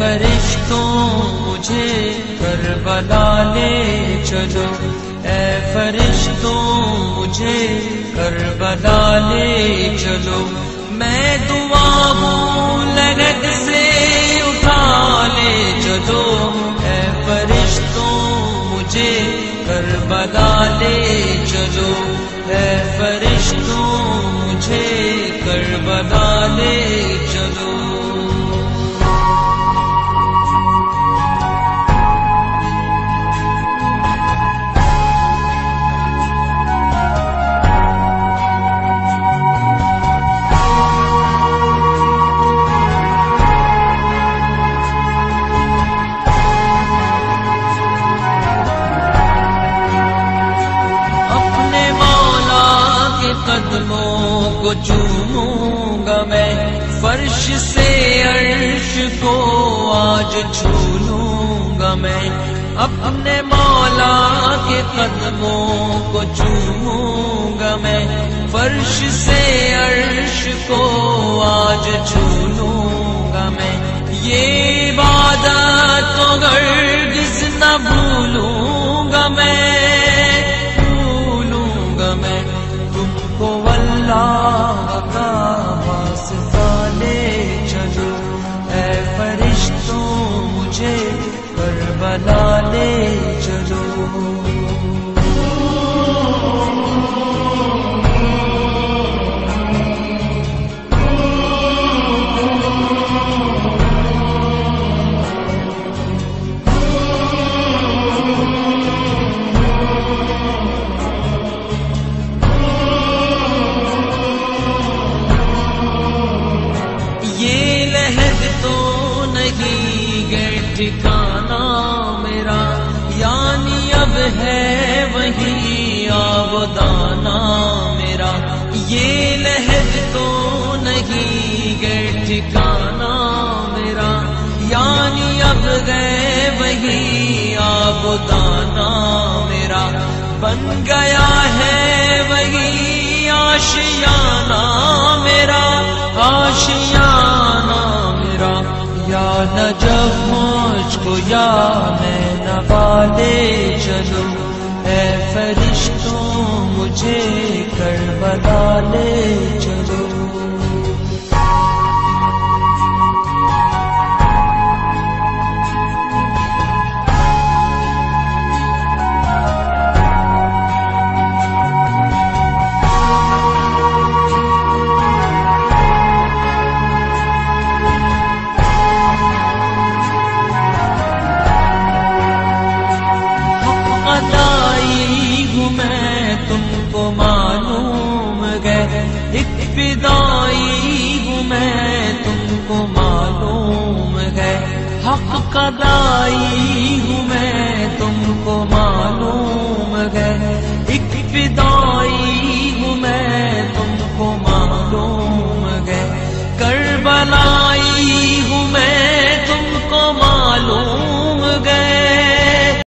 فرشتوں مجھے کربلا لے چلو، اے فرشتوں مجھے کربلا لے چلو، میں دعا ہوں لگت سے اٹھا لے چلو، اے فرشتوں مجھے کربلا لے چلو، اے فرشتوں مجھے کربلا لے چلو۔ قدموں کو چوموں گا میں، فرش سے عرش کو آج چھو لوں گا میں، اپنے مولا کے قدموں کو چوموں گا میں، فرش سے عرش کو آج چھو لوں گا میں، یہ عبادت تو ہرگز نہ بھولوں گا میں، اللہ کا واسطہ لے چلو، اے فرشتوں مجھے کربلا لے چلو۔ ٹھکانا میرا یعنی اب ہے وہی آبادانہ میرا، یہ لہد تو نہیں گئے ٹھکانا میرا، یعنی اب گئے وہی آبادانہ میرا، بن گیا ہے وہی آشیانہ میرا، آشیانہ میرا، یا نجف مجھ کو یا نینوا لے چلو، اے فرشتوں مجھے کربلا لے چلو۔ فدائی ہوں میں تم کو معلوم ہے، حق قدائی ہوں میں تم کو معلوم ہے، ایک فدائی ہوں میں تم کو معلوم ہے، کربلائی